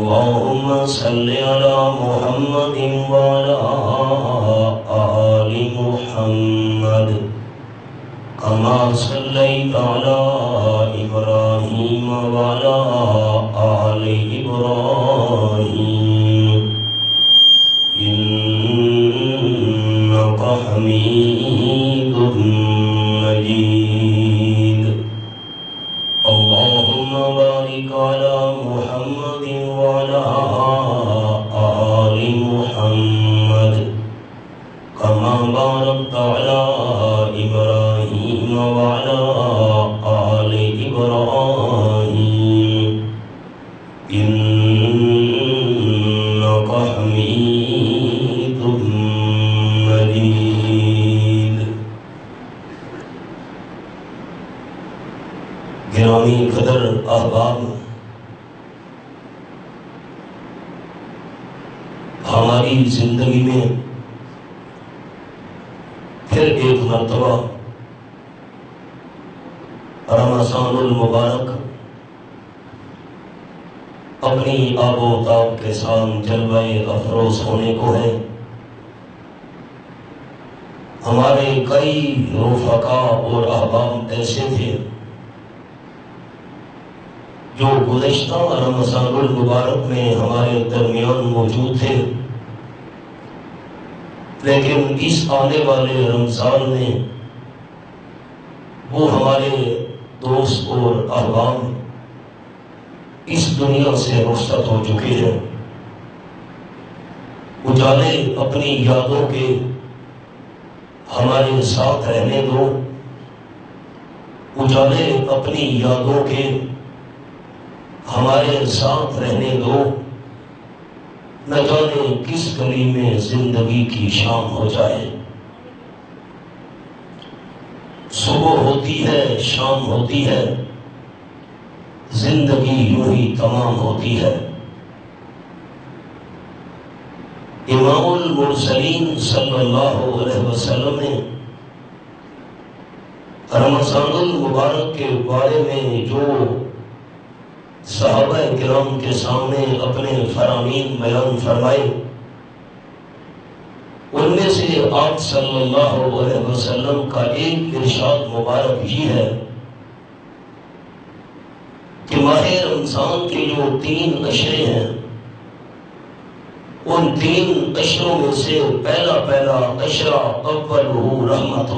اللهم صل على محمد وعلى آل محمد كما صليت على إبراهيم وعلى آل إبراهيم إنك حميد مجيد اللهم بارك على محمد وعلى آل محمد كما باركت على إبراهيم وعلى آل إبراهيم إنك حميد مجيد. گرامی قدر احباب، ہماری زندگی میں پھر ایک مرتبہ رمضان المبارک اپنی آب و تاب کے ساتھ جلوہ افروز ہونے کو ہے. ہمارے کئی رفقا اور احباب ایسے تھے جو گزشتہ رمضان المبارک میں ہمارے درمیان موجود تھے، لیکن اس آنے والے رمضان میں وہ ہمارے دوست اور احباب اس دنیا سے رخصت ہو چکے ہیں. اجالے اپنی یادوں کے ہمارے ساتھ رہنے دو، اجالے اپنی یادوں کے ہمارے ساتھ رہنے دو. نہ جانے کس گلی میں زندگی کی شام ہو جائے. صبح ہوتی ہے، شام ہوتی ہے، زندگی یوں ہی تمام ہوتی ہے. امام المرسلین صلی اللہ علیہ وسلم نے رمضان المبارک کے بارے میں جو صحابہ کرام کے سامنے اپنے فرامین بیان فرمائے، ان میں سے آپ صلی اللہ علیہ وسلم کا ایک ارشاد مبارک ہی ہے کہ ماہ رمضان کے جو 3 عشرے ہیں، ان 3 عشروں میں سے پہلا عشرہ اولہ رحمت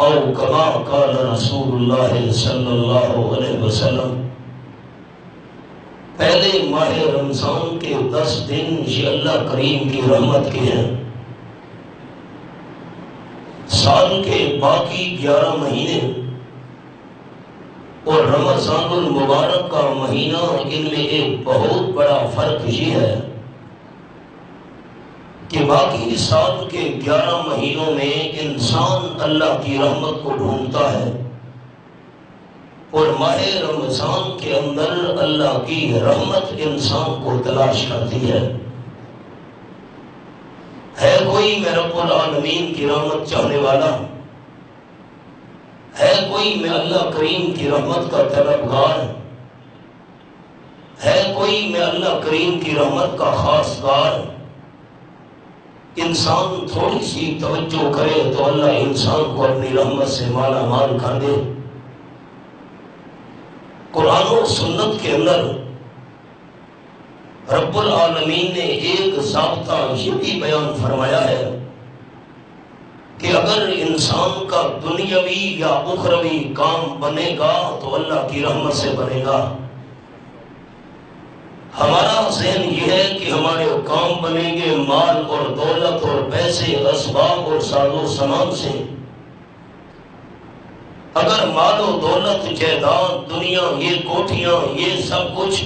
او کما قال رسول اللہ صلی اللہ علیہ وسلم. پہلے ماہ رمضان کے 10 دن یہ اللہ کریم کی رحمت کے ہیں. سال کے باقی 11 مہینے اور رمضان المبارک کا مہینہ، ان میں ایک بہت بڑا فرق یہ ہے کہ باقی سال کے 11 مہینوں میں انسان اللہ کی رحمت کو ڈھونڈتا ہے، اور ماہ رمضان کے اندر اللہ کی رحمت انسان کو تلاش کرتی ہے. کوئی میں رب العالمین کی رحمت چاہنے والا؟ ہے کوئی میں اللہ کریم کی رحمت کا طلبگار؟ ہے کوئی میں اللہ کریم کی رحمت کا خاصگار؟ انسان تھوڑی سی توجہ کرے تو اللہ انسان کو اپنی رحمت سے مالا مال کر دے. قرآن و سنت کے اندر رب العالمین نے ایک ضابطہ یہ بھی بیان فرمایا ہے کہ اگر انسان کا دنیاوی یا اخروی کام بنے گا تو اللہ کی رحمت سے بنے گا. ہمارا ذہن یہ ہے کہ ہمارے کام بنیں گے مال اور دولت اور پیسے، اسباب اور ساز و سامان سے. اگر مال و دولت، جائیداد، دنیا، یہ کوٹھیاں، یہ سب کچھ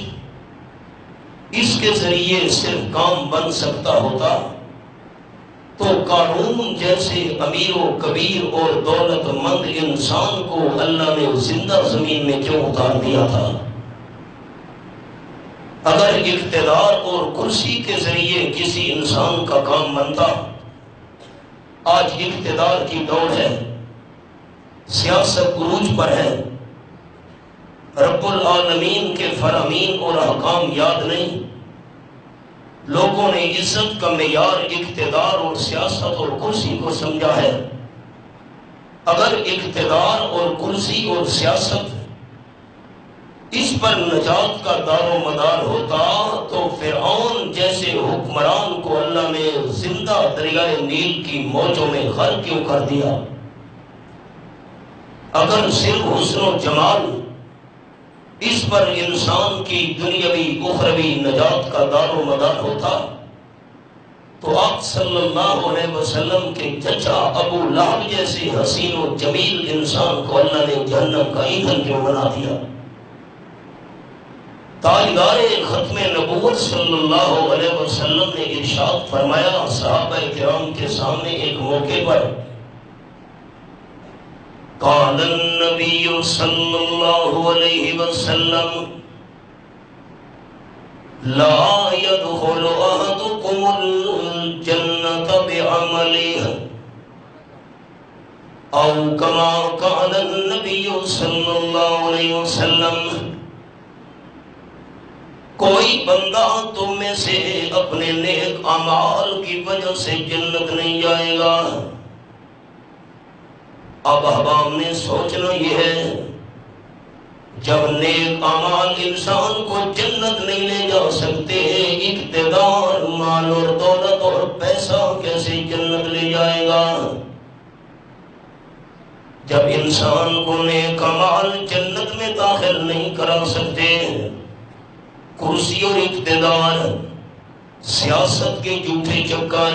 اس کے ذریعے صرف کام بن سکتا ہوتا تو قارون جیسے امیر و کبیر اور دولت مند انسان کو اللہ نے زندہ زمین میں کیوں اتار دیا تھا؟ اگر اقتدار اور کرسی کے ذریعے کسی انسان کا کام بنتا، آج اقتدار کی دوڑ ہے، سیاست عروج پر ہے، رب العالمین کے فرامین اور احکام یاد نہیں، لوگوں نے عزت کا معیار اقتدار اور سیاست اور کرسی کو سمجھا ہے۔ اگر اقتدار اور کرسی اور سیاست اس پر نجات کا دار و مدار ہوتا تو فرعون جیسے حکمران کو اللہ نے زندہ دریائے نیل کی موجوں میں غرق کیوں کر دیا؟ اگر صرف حسن و جمال اس پر انسان کی دنیاوی اخروی نجات کا دار و مدار ہوتا تو آپ صلی اللہ علیہ وسلم کے چچا ابو لہب جیسے حسین و جمیل انسان کو اللہ نے جہنم کا ایندھن کیوں بنا دیا؟ تاجدار ختم نبوت صلی اللہ علیہ وسلم نے ارشاد فرمایا صحابہ کرام کے سامنے ایک موقع پر، قال النبی صلی اللہ علیہ وسلم لا يدخل احدكم الجنة بعمله او كما قال النبی صلی اللہ علیہ وسلم، کوئی بندہ تم میں سے اپنے نیک اعمال کی وجہ سے جنت نہیں جائے گا۔ اب احباب نے سوچنا یہ ہے، جب نیک اعمال انسان کو جنت نہیں لے جا سکتے، اقتدار مال اور دولت اور پیسہ کیسے جنت لے جائے گا؟ جب انسان کو نیک اعمال جنت میں داخل نہیں کرا سکتے، کرسی اور اقتدار، سیاست کے جھوٹے چکر،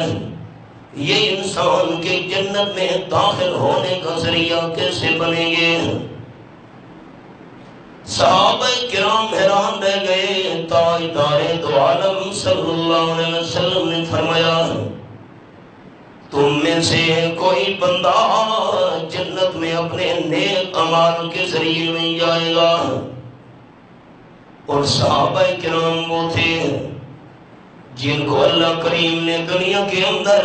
یہ انسان کے جنت میں داخل ہونے کا ذریعہ کیسے بنیں گے؟ صحابہ کرام حیران رہ گئے۔ تاجدار دو عالم صلی اللہ علیہ وسلم نے فرمایا، تم میں سے کوئی بندہ جنت میں اپنے نیک اعمال کے ذریعے نہیں جائے گا۔ اور صحابہ کرام وہ تھے جن کو اللہ کریم نے دنیا کے اندر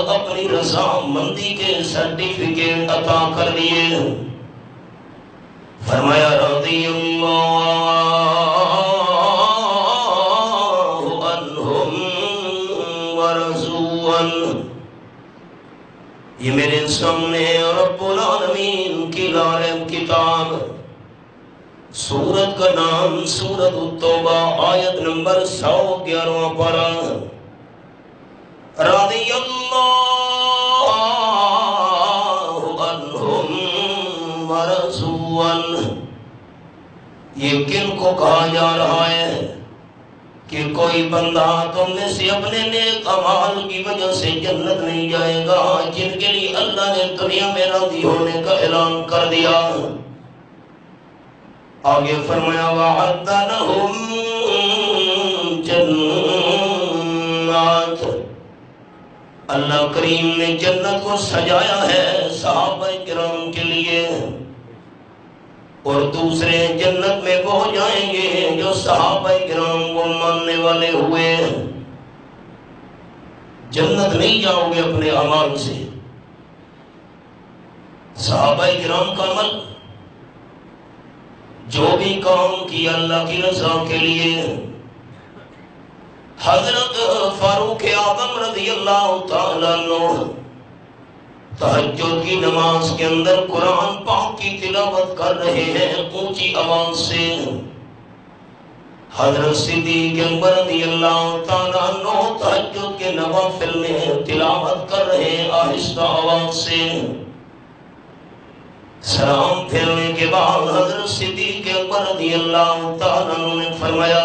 اپنی رضامندی کے سرٹیفکیٹ عطا کر دیے۔ فرمایا رضی اللہ عنہم ورضوا عنہ۔ یہ میرے سامنے رب العالمین کی لارب کتاب، سورت کا نام سورت التوبہ، آیت نمبر 111 پارہ، رضی اللہ عنہم ورضوا عنہ۔ یہ کن کو کہا جا رہا ہے کہ کوئی بندہ تم میں سے اپنے نیک اعمال کی وجہ سے جنت نہیں جائے گا، جن کے لیے اللہ نے دنیا میں راضی ہونے کا اعلان کر دیا۔ آگے فرمایا وَعَدَّ لَهُمْ جَنَّاتٍ، اللہ کریم نے جنت کو سجایا ہے صحابہ کرام کے لیے، اور دوسرے جنت میں وہ جائیں گے جو صحابہ کرام کو ماننے والے ہوئے۔ جنت نہیں جاؤ گے اپنے اعمال سے، صحابہ کرام کا عمل جو بھی کام کیا اللہ کی رضا کے لیے۔ حضرت فاروق اعظم رضی اللہ تعالیٰ عنہ تہجد کی نماز کے اندر قرآن پاک کی تلاوت کر رہے ہیں اونچی آواز سے۔ حضرت صدیق اکبر رضی اللہ تعالیٰ عنہ تہجد کے نوافل میں تلاوت کر رہے ہیں آہستہ آواز سے۔ سلام پھیرنے کے بعد حضرت صدیق اکبر رضی اللہ تعالیٰ عنہ نے فرمایا،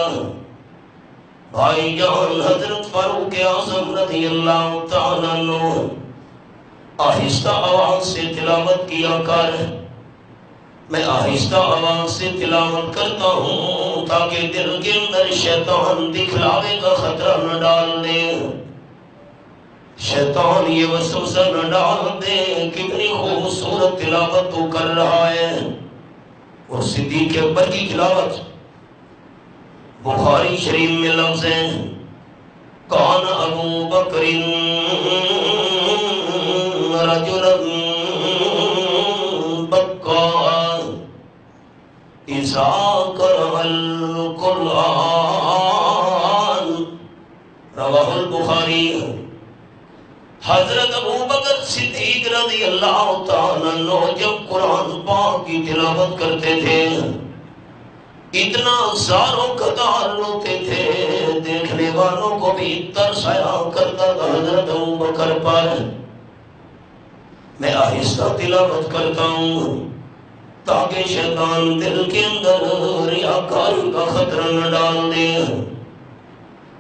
بھائی جان حضرت فاروق اعظم رضی اللہ تعالیٰ عنہ آہستہ آواز سے تلاوت کیا کر۔ میں آہستہ آواز سے تلاوت کرتا ہوں تاکہ دل کے اندر شیطان دکھلاوے کا خطرہ نہ ڈال دے، شیطان یہ وسوسہ نہ ڈال دے کتنی خوبصورت تلاوت تو کر رہا ہے۔ اور صدیق اکبر کی تلاوت بخاری شریف میں لفظ ہے، کان ابو بکر رجلا بکا اذا اذا قرأ القرآن، رواہ البخاری۔ حضرت ابوبکر صدیق رضی اللہ تعالیٰ عنہ جب قرآن پاک کی تلاوت کرتے تھے اتنا زاروں قدار روتے تھے، دیکھنے والوں کو بھی ترس آیا کرتا تھا حضرت ابوبکر پر۔ میں آہستہ تلاوت کرتا ہوں تاکہ شیطان دل کے اندر ریاکاری کا خطرہ نہ ڈال دے۔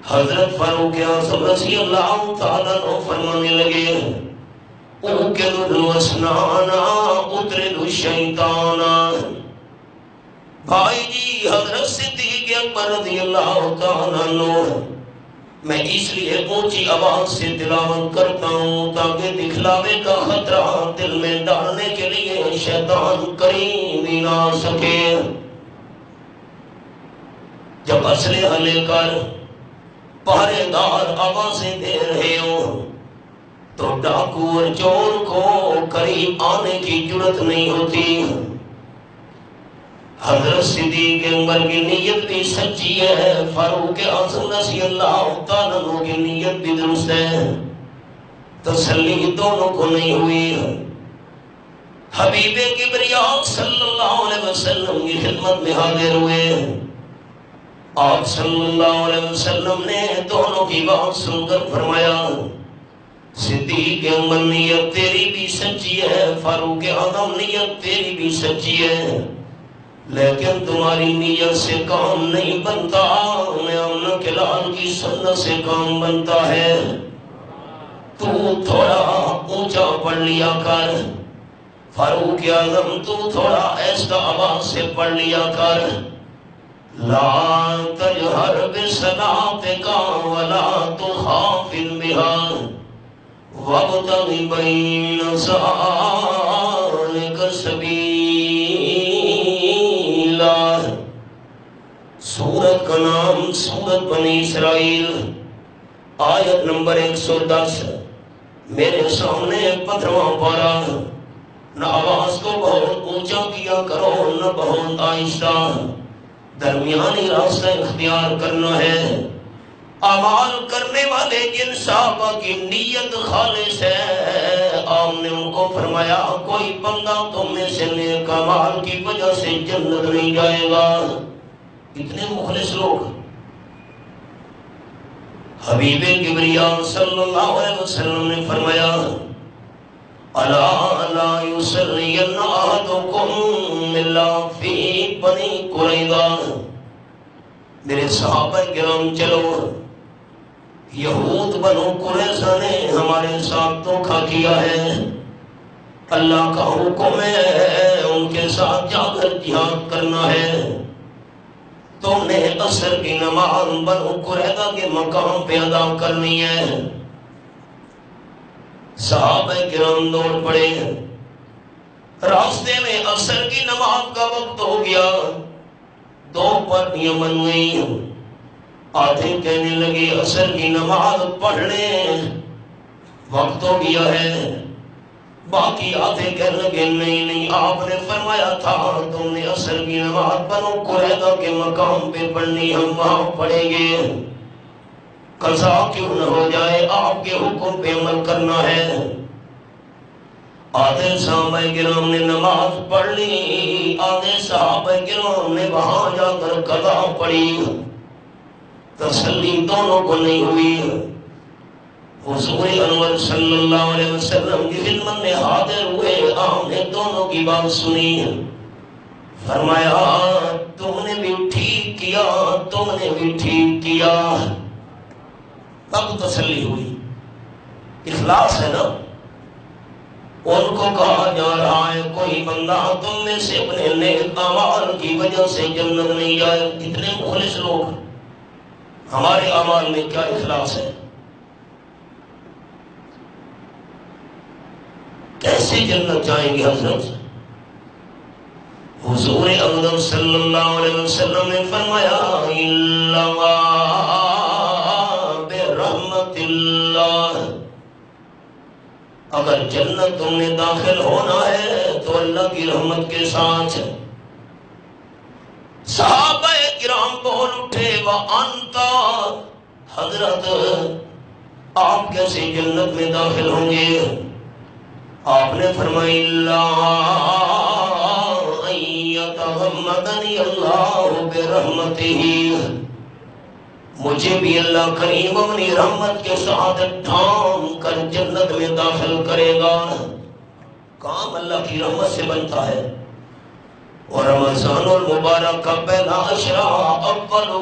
حضرت فاروق اعظم رضی اللہ تعالیٰ عنہ فرمانے لگے اوکل الوسنانا اترد الشیطانا۔ بھائی جی حضرت صدیق اکبر رضی اللہ تعالیٰ عنہ میں اس لیے اونچی آواز سے تلاوت کرتا ہوں تاکہ دکھلاوے کا خطرہ دل میں ڈالنے کے لیے شیطان قریب ہی نہ آ سکے۔ جب اسلحہ لے کر پہرے دار آوازیں دے رہے ہوں تو ڈاکو اور چور کو قریب آنے کی جرت نہیں ہوتی۔ حضرت صدیق اکبر کی نیت بھی سچی ہے، فاروق اعظم رضی اللہ تعالیٰ عنہ کی نیت بھی درست ہے، تسلی دونوں کو نہیں ہوئی۔ حبیب کبریاء صلی اللہ علیہ وسلم کی خدمت میں حاضر ہوئے۔ آپ صلی اللہ علیہ وسلم نے دونوں کی بات سن کر فرمایا صدیق اکبر نیت تیری بھی سچی ہے، فاروق اعظم نیت تیری بھی سچی ہے، لیکن تمہاری نیت سے کام نہیں بنتا، میں امن کے لال کی سنت سے کام بنتا ہے۔ تو تھوڑا اونچا پڑھ لیا کر، فاروق اعظم تو تھوڑا ایسا آواز سے پڑھ لیا کر، لا تجہر بصلاتک ولا تخافت بہا وابتغ بین ذلک سبیلا۔ سورت کا نام سورت بنی اسرائیل، آیت نمبر 110۔ میرے سامنے 15واں پارہ۔ نہ آواز کو بہت اونچا کیا کرو نہ بہت آہستہ، درمیانی راستہ اختیار کرنا ہے۔ اعمال کرنے والے جن صحابہ کی نیت خالص ہے آپ نے ان کو فرمایا کوئی بندہ تم میں سے نیک اعمال کی وجہ سے جنت نہیں جائے گا۔ اتنے مخلص لوگ۔ حبیب کبریاء صلی اللہ علیہ وسلم نے فرمایا الا لا یصلین احدکم الا فی بنی قریظہ۔ میرے صحابہ کرام چلو، یہود بنو قریظہ نے ہمارے ساتھ دھوکہ کیا ہے، اللہ کا حکم ہے ان کے ساتھ جا کر جہاد کرنا ہے، تم نے عصر کی نماز بنو قریظہ کے مقام پہ ادا کرنی ہے۔ صحابہ کرام دوڑ پڑے، راستے میں عصر کی نماز کا وقت ہو گیا، دو پارٹیاں بن گئی، آدھے کہنے لگے عصر کی نماز پڑھ لیں وقت ہو گیا ہے، باقی آدھے کہنے لگے نہیں آپ نے فرمایا تھا تم نے عصر کی نماز بنو قریظہ کے مقام پہ پڑھنی، ہم وہاں پڑھیں گے، قضا کیوں نہ ہو جائے، آپ کے حکم پہ عمل کرنا ہے۔ آدھے صحابہ کرام نے نماز پڑھ لی، آدھے صحابہ کرام نے وہاں جا کر قضا پڑھی، تسلی دونوں کو نہیں ہوئی۔ حضور انور صلی اللہ علیہ وسلم کی خدمت میں حاضر ہوئے، آپ نے دونوں کی بات سنی، فرمایا تم نے بھی ٹھیک کیا، تم نے بھی ٹھیک کیا۔ تب تسلی ہوئی، اخلاص ہے نا۔ ان کو کہا جا رہا ہے کوئی بندہ تم میں سے اپنے نیک اعمال کی وجہ سے جنت نہیں جائے۔ اتنے مخلص لوگ، ہمارے اعمال میں کیا اخلاص ہے، کیسے جنت جائیں گے حضرت؟ حضور اقدس صلی اللہ علیہ وسلم نے فرمایا الا برحمت اللہ، اگر جنت تم نے داخل ہونا ہے تو اللہ کی رحمت کے ساتھ۔ صحابہ کرام بول اٹھے وَأَنْتَ، حضرت آپ کیسے جنت میں داخل ہوں گے؟ آپ نے فرمائی لا ان یتغمدنی اللہ برحمتہ، مجھے بھی اللہ کریم اپنی رحمت کے ساتھ ڈھانپ کر جنت میں داخل کرے گا۔ کام اللہ کی رحمت سے بنتا ہے، اور رمضان المبارک کا پہلا عشرہ اولہ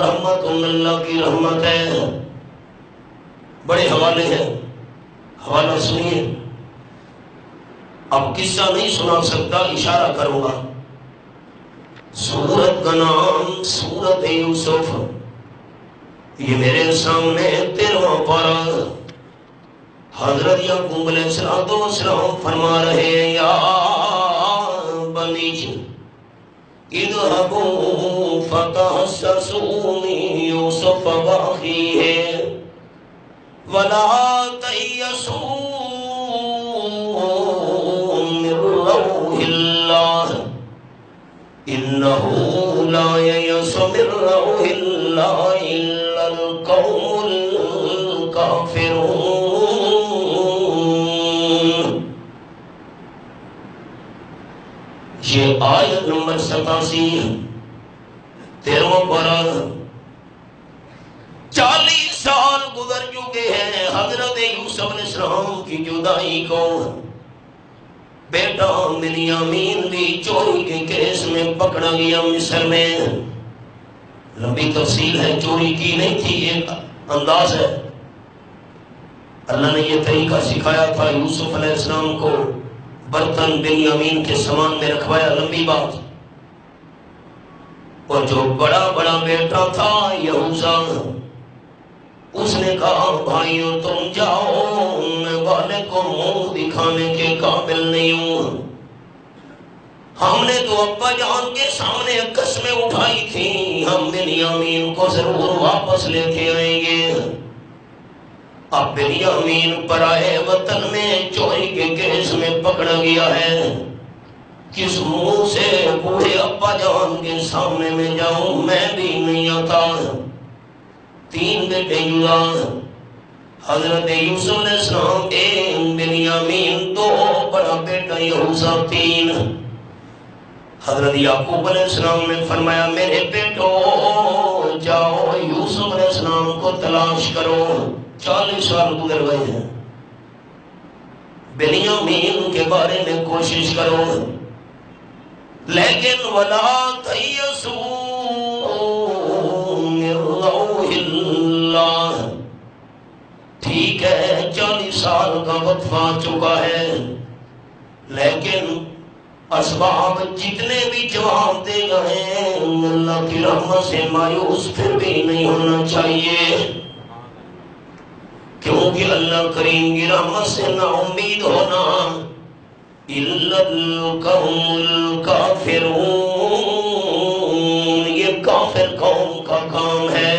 رحمت اللہ کی رحمت ہے۔ بڑے حوالے ہیں، حوالہ سنیے۔ اب قصہ نہیں سنا سکتا، اشارہ کروں گا۔ سورت کا نام سورت یوسف، یہ میرے سامنے 13واں پارہ۔ حضرت یعقوب علیہ السلام فرما رہے ہیں یا بنی اذهبوا فتحسسوا من یوسف واخیہ ولا تیأسوا من روح اللہ انہ لا ییأس من روح اللہ الا القوم الکافرون۔ یہ آیت نمبر 87، 13واں پارہ۔ 40 سال گزر چکے ہیں حضرت یوسف علیہ السلام کی جدائی کو۔ بیٹا بنیامین بھی چوری کے کیس میں پکڑا گیا مصر میں۔ لمبی تفصیل ہے، چوری کی نہیں تھی، ایک انداز ہے۔ اللہ نے یہ طریقہ سکھایا تھا یوسف علیہ السلام کو، برتن بنیامین کے سامان میں رکھوایا، لمبی بات۔ اور جو بڑا بیٹا تھا یہوذا، اس نے کہا بھائیوں تم جاؤ، میں والے کو منہ دکھانے کے قابل نہیں ہوں۔ ہم نے تو ابا جان کے سامنے قسمیں اٹھائی تھی ہم بنیامین کو ضرور واپس لے کے آئیں گے۔ اب بنیامین پرائے وطن میں چوری کے کیس میں پکڑا گیا ہے، کس منہ سے بوڑھے ابا جان کے سامنے میں جاؤں؟ میں بھی نہیں آتا۔ 3 بیٹے جدا، حضرت یوسف علیہ السلام 1، بنیامین 2، بڑا بیٹا یہوذا 3۔ حضرت یعقوب علیہ السلام نے فرمایا میرے بیٹو جاؤ یوسف علیہ السلام کو تلاش کرو۔ 40 سال گزر گئے ہیں، بنیامین کے بارے میں کوشش کرو، لیکن وَلَا تَيْأَسُوا مِن رَّوْحِ اللَّهِ۔ ٹھیک ہے 40 سال کا وقت آ چکا ہے، لیکن اسباب جتنے بھی جواب دے گئے اللہ کی رحمت سے مایوس پھر بھی نہیں ہونا چاہیے، کیونکہ اللہ کریم کی رحمت سے نا امید ہونا الا القوم الکافرون، یہ کافر قوم کا کام ہے۔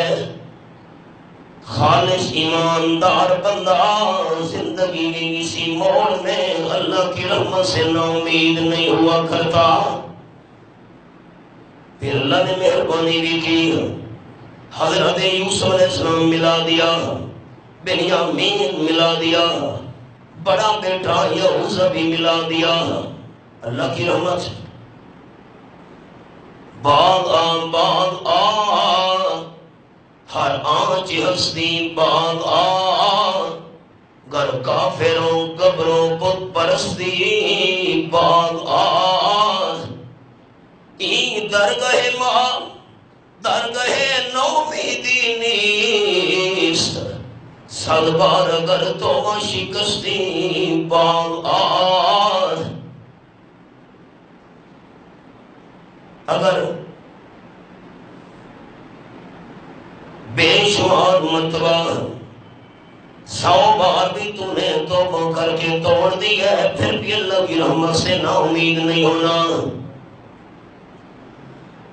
خالص ایماندار بندہ زندگی کی کسی موڑ میں اللہ کی رحمت سے نا امید نہیں ہوا کرتا۔ پھر اللہ نے مہربانی بھی کی، حضرت یوسف علیہ السلام ملا دیا، بنیامین ملا دیا، بڑا بیٹا یہوذا بھی ملا دیا۔ اللہ کی رحمت سے باغ ہر آنچ ہستی باغ گر کافروں قبروں بت پرستی باغ این درگاہ ماں درگاہ نومیدی نیست، صد بار اگر تو شکستی باغ اگر بے شمار مرتبہ 100 بار بھی تو نے توبہ کر کے توڑ دی ہے، پھر بھی اللہ کی رحمت سے نا امید نہیں ہونا۔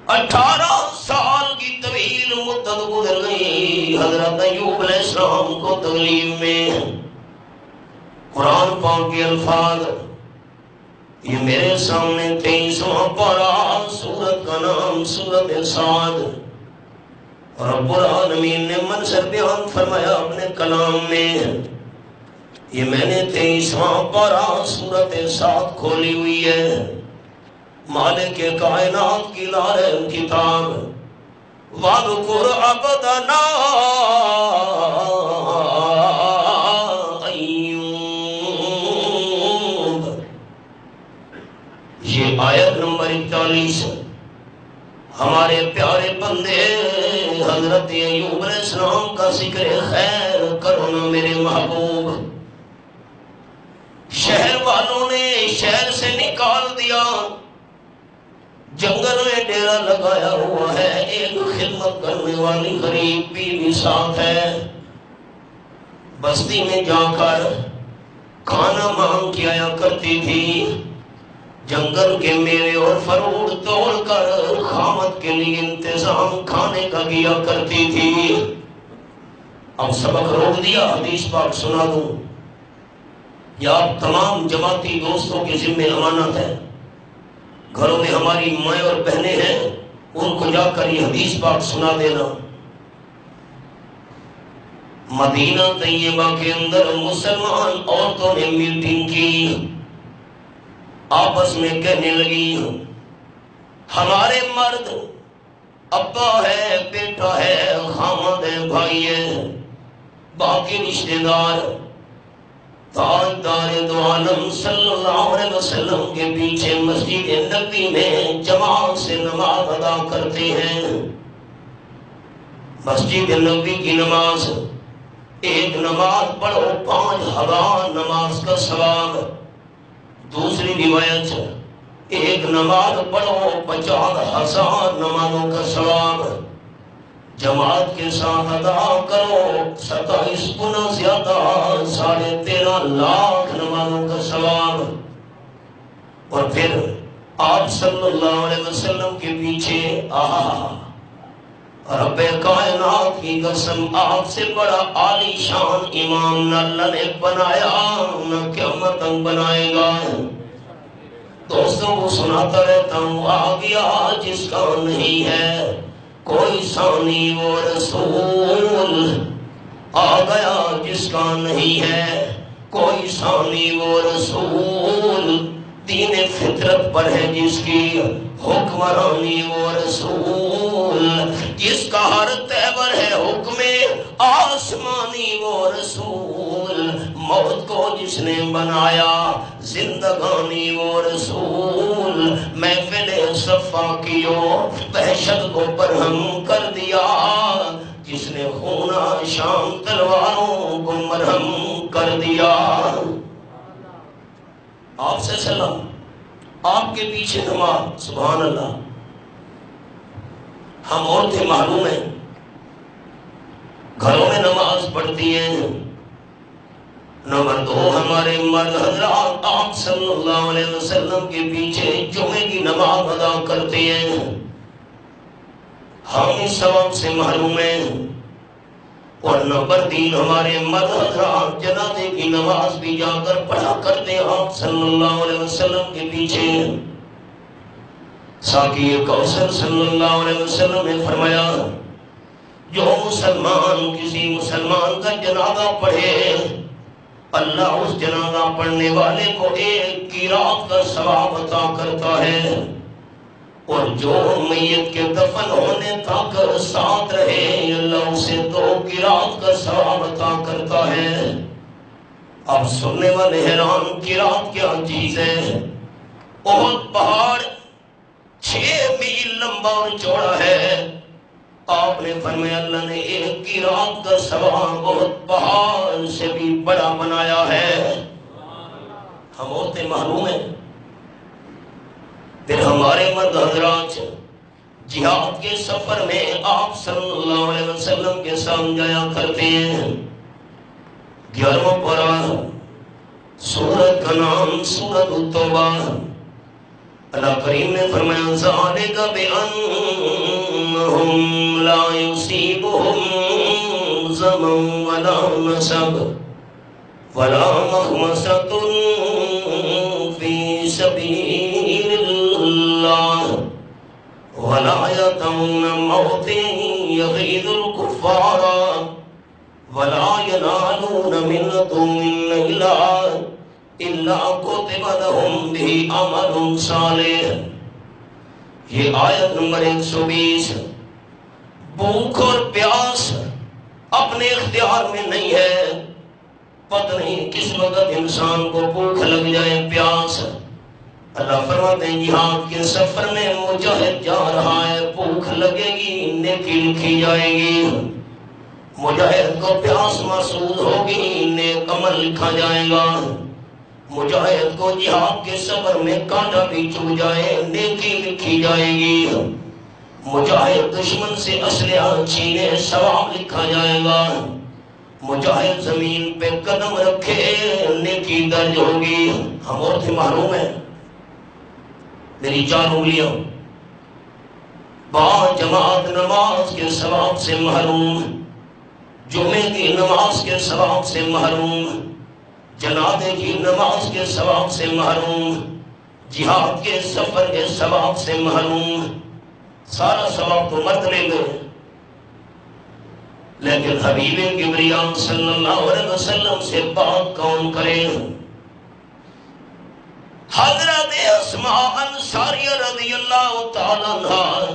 18 سال کی طویل مدت گزر گئی حضرت ایوب علیہ السلام کو تکلیف میں۔ قرآن پاک کے الفاظ یہ میرے سامنے 23واں پارہ، سورت کا نام سورت صاد، اور رب العالمین نے منظر بیان فرمایا اپنے کلام میں۔ یہ میں نے 23واں پارہ سورت صاد کھولی ہوئی ہے، مالک کائنات کی لارے کتاب۔ وَاذْكُرْ عَبْدَنَا أَيُّوبَ، یہ آیت نمبر 41 ہمارے پیارے بندے حضرت ایوب علیہ السلام کا ذکر خیر کرو نا میرے محبوب۔ شہر والوں نے شہر سے نکال دیا، جنگل میں ڈیرا لگایا ہوا ہے، ایک خدمت کرنے والی غریب بیوی ساتھ ہے، بستی میں جا کر کھانا مانگ کے آیا کرتی تھی، جنگل کے میوے اور فروٹ توڑ کر خامد کے لیے انتظام کھانے کا کیا کرتی تھی۔ اب سبق روک دیا، حدیث پاک سنا دوں، یا آپ تمام جماعتی دوستوں کے ذمہ امانت ہے، گھروں میں ہماری مائیں اور بہنیں ہیں، ان کو جا کر یہ حدیث پاک سنا دینا۔ مدینہ طیبہ کے اندر مسلمان عورتوں نے میٹنگ کی، آپس میں کہنے لگی ہمارے مرد ابا ہے، بیٹا ہے، خامد ہے، بھائی ہے، باقی رشتہ دار تاجدار دو عالم صلی اللہ علیہ وسلم کے پیچھے مسجد نبوی میں جماعت سے نماز ادا کرتے ہیں۔ مسجد نبوی کی نماز، ایک نماز پڑھو 5000 نماز کا ثواب، دوسری روایت ایک نماز پڑھو 50,000 نمازوں کا ثواب، جماعت کے ساتھ ادا کرو 27 گنا زیادہ 13.5 لاکھ نمازوں کا ثواب۔ اور پھر آپ صلی اللہ علیہ وسلم کے پیچھے رب کائنات کی قسم، آپ سے بڑا عالی شان امام نہ اللہ نے بنایا نہ قیامت تک بنائے گا۔ دوستوں کو سناتا رہتا ہوں، آ گیا جس کا نہیں ہے کوئی ثانی وہ رسول، آ گیا جس کا نہیں ہے کوئی ثانی وہ رسول، دین فطرت پر ہے جس کی حکمرانی وہ رسول، جس کا ہر تیور ہے حکم آسمانی وہ رسول، موت کو جس نے بنایا زندگانی وہ رسول، محفل صفا کیو وحشت کو برہم کر دیا، جس نے خونہ شام تلواروں کو مرہم کر دیا۔ آپ سے سلام، آپ کے پیچھے نماز، سبحان اللہ۔ ہم عورتیں معلوم ہیں گھروں میں نماز پڑھتی ہیں، نمبر 2 ہمارے مرد حضرات آپ صلی اللہ علیہ وسلم کے پیچھے جمعے کی نماز ادا کرتے ہیں، ہم اس سبب سے معلوم ہیں۔ اور نمبر 3 ہمارے مرد حضرات جنازے کی نماز بھی جا کر پڑھا کرتے آپ صلی اللہ علیہ وسلم کے پیچھے۔ ساقی کوثر صلی اللہ علیہ وسلم نے فرمایا جو مسلمان کسی مسلمان کا جنازہ پڑھے، اللہ اس جنازہ پڑھنے والے کو 1 قرات کا ثواب عطا کرتا ہے، اور جو میت کے دفن ہونے تک ساتھ رہے اللہ اسے 2 قرات کا ثواب عطا کرتا ہے۔ اب سننے والے حیران، قرات کیا چیز ہے؟ احد پہاڑ 6 میل لمبا اور چوڑا ہے، آپ نے فرمایا اللہ نے 1 قرات کا ثواب احد پہاڑ سے بھی بڑا بنایا ہے۔ ہم عورتیں معلوم ہیں، پھر ہمارے مرد حضرات جہاد کے سفر میں آپ صلی اللہ علیہ وسلم کے ساتھ جایا کرتے ہیں۔ 11واں پارہ سورت کا نام سورت التوبہ، اللہ کریم نے فرمایا ذالک بأنہم لا یصیبہم ظمأ ولا نصب ولا مخمصۃ فی سبيل الله ولا يطعون موت يغيظ الكفار ولا ينالون من عدو نيلا إلا كتب لهم به عمل صالح. یہ آیت نمبر 120. بھوک اور پیاس اپنے اختیار میں نہیں ہے. پتہ نہیں کس وقت انسان کو بھوک لگ جائے، پیاس. اللہ فرماتے ہیں جہاد کے سفر میں مجاہد جا رہا ہے، بھوک لگے گی، نیکی لکھی جائے گی. مجاہد کو پیاس محسوس ہوگی، نیک عمل لکھا جائے گا. مجاہد کو جہاد کے سفر میں کانٹا بھی چبھ جائے، نیکی لکھی جائے گی. مجاہد دشمن سے اسلحہ چھینے، ثواب لکھا جائے گا. مجاہد زمین پہ قدم رکھے، نیکی درج ہوگی. ہم اور تھے محروم ہیں. میری 4 انگلیاں با جماعت نماز کے ثواب سے محروم، جمعے کی نماز کے ثواب سے محروم، جنازے کی نماز کے ثواب سے محروم، جہاد کے سفر کے ثواب سے محروم. سارا ثواب تو مرد لے گئے، لیکن حبیب کبریا صلی اللہ علیہ وسلم سے بات کون کرے؟ حضرت اسماء انصاریہ رضی اللہ تعالیٰ عنہا،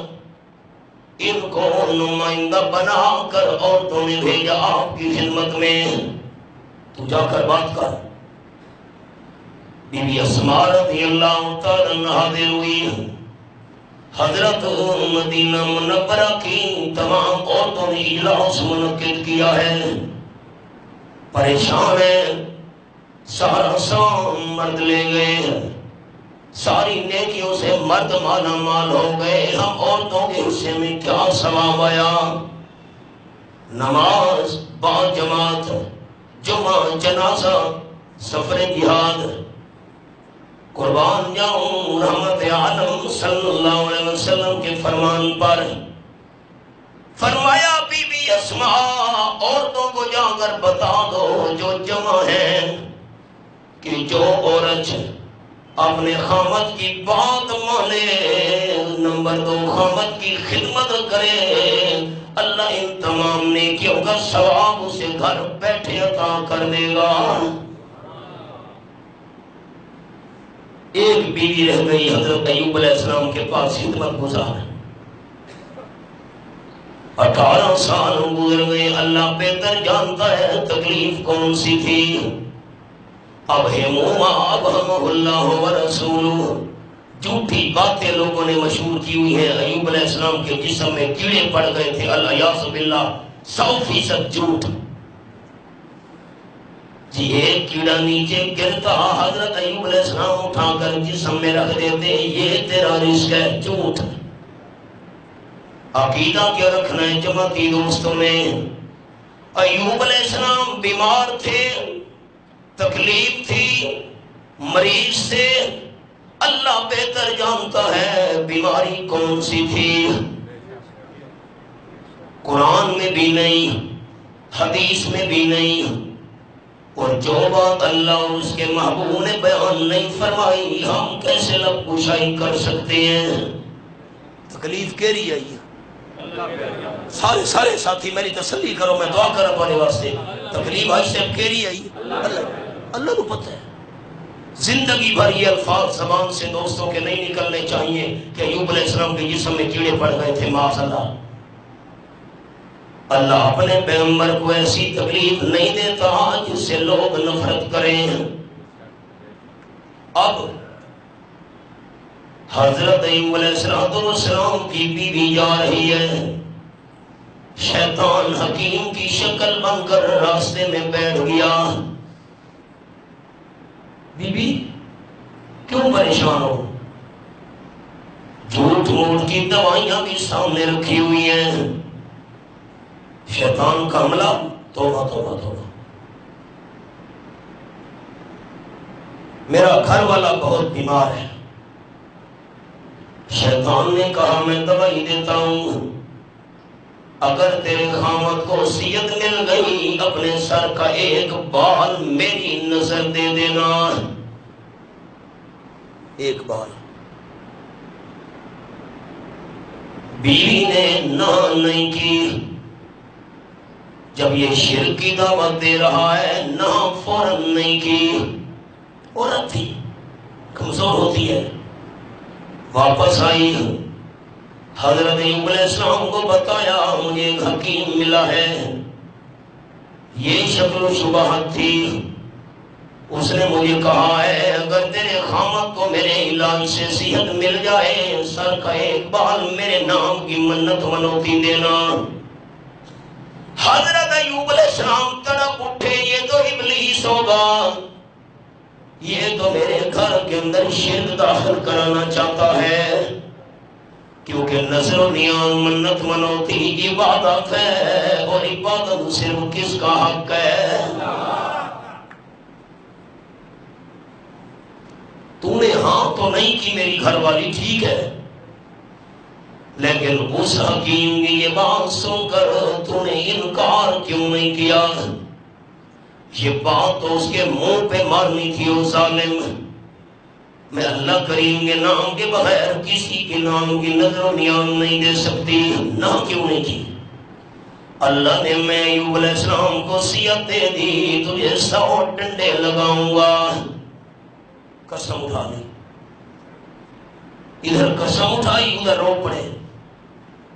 ان کو نمائندہ بنا کر عورتوں نے بھیجا آپ کی خدمت میں. تو جا کر بات کر. بی بی اسماء رضی اللہ تعالیٰ عنہا حاضر ہوئی. حضرت مدینہ منورہ کی تمام عورتوں نے اجلاس منعقد کیا ہے. پریشان ہے، سارا سام مرد لے گئے، ساری نیکیوں سے مرد مالا مال ہو گئے. ہم عورتوں کے حصے میں کیا ثواب آیا؟ نماز با جماعت، جمعہ، جنازہ، سفر جہاد. قربان جاؤں رحمت عالم صلی اللہ علیہ وسلم کے فرمان پر. فرمایا بی بی اسماء، عورتوں کو جا کر بتا دو جو جمع ہے کہ جو عورت اپنے خامد کی بات مانے، نمبر 2 خامد کی خدمت کرے، اللہ ان تمام نیکیوں کا ثواب اسے گھر بیٹھے عطا کر دے گا. ایک بیوی رہ گئی حضرت ایوب علیہ السلام کے پاس خدمت گزار. 18 سال گزر گئے. اللہ بہتر جانتا ہے تکلیف کون سی تھی. اب اللہ ورسولہ، جھوٹی باتیں لوگوں نے مشہور کی ہوئی ہیں. ایوب علیہ السلام کے جسم میں کیڑے پڑ گئے تھے، الیاذ باللہ، 100% جھوٹ. جی ایک کیڑا نیچے گرتا، حضرت ایوب علیہ السلام اٹھا کر جسم میں رکھ دیتے، یہ تیرا رزق ہے. جھوٹ. عقیدہ کیا رکھنا ہے جماعتی دوستوں نے؟ ایوب علیہ السلام بیمار تھے، تکلیف تھی، مریض سے. اللہ بہتر جانتا ہے بیماری کون سی تھی. قرآن میں بھی نہیں، حدیث میں بھی نہیں، اور جو بات اللہ اور اس کے محبوب نے بیان نہیں فرمائی، ہم کیسے لب کشائی کر سکتے ہیں؟ تکلیف کیری آئی. سارے ساتھی میری تسلی کرو، میں دعا کر اپنے واسطے. تکلیف آج سے کیری آئی، اللہ کو پتہ ہے. زندگی بھر یہ الفاظ زبان سے دوستوں کے نہیں نکلنے چاہیے کہ ایوب علیہ السلام کے جسم میں کیڑے پڑ گئے تھے. معاذ اللہ. اللہ اپنے پیغمبر کو ایسی تکلیف نہیں دیتا جس سے لوگ نفرت کریں. اب حضرت ایوب علیہ السلام کی بیوی جا رہی ہے، شیطان حکیم کی شکل بن کر راستے میں بیٹھ گیا. بی بی کیوں پریشان ہو؟ جھوٹ موٹ کی دوائیاں بھی سامنے رکھی ہوئی ہیں. شیطان کا حملہ. توبہ توبہ توبہ. میرا گھر والا بہت بیمار ہے. شیطان نے کہا میں دوائی دیتا ہوں، اگر تیرے خامد کو وصیت مل گئی اپنے سر کا ایک بال میری نظر دے دینا. ایک بال. بیوی نے نہ نہیں کی. جب یہ شرک کی دعوت دے رہا ہے نہ فوراً نہیں کی. عورت تھی کمزور ہوتی ہے. واپس آئی حضرت ایوب علیہ السلام کو بتایا مجھے ایک حکیم ملا ہے. یہ شکل و شبہت تھی. اس نے مجھے کہا ہے اگر تیرے خامد کو میرے علاج سے صحت مل جائے سر کا ایک بال میرے نام کی منت منوتی دینا. حضرت ایوب علیہ السلام تڑپ اٹھے یہ تو ابلیس ہوگا. یہ تو میرے گھر کے اندر شرک داخل کرانا چاہتا ہے. کیونکہ نظر و نیاز منت منوتی عبادت ہے اور عبادت صرف کس کا حق ہے؟ تو نے ہاں تو نہیں کی میری گھر والی ٹھیک ہے لیکن اس حکیم کی یہ بات سن کر تو نے انکار کیوں نہیں کیا؟ یہ بات تو اس کے منہ پہ مارنی تھی. وہ ظالم میں اللہ کریم کے نام کے بغیر کسی کے نام کی نظر و نیاز نہیں دے سکتی. نہ کیوں نہیں کی؟ اللہ نے میں ایوب علیہ السلام کو صحت دے دی تجھے 100 ڈنڈے لگاؤں گا. قسم اٹھا لی. ادھر قسم اٹھائی ادھر رو پڑے.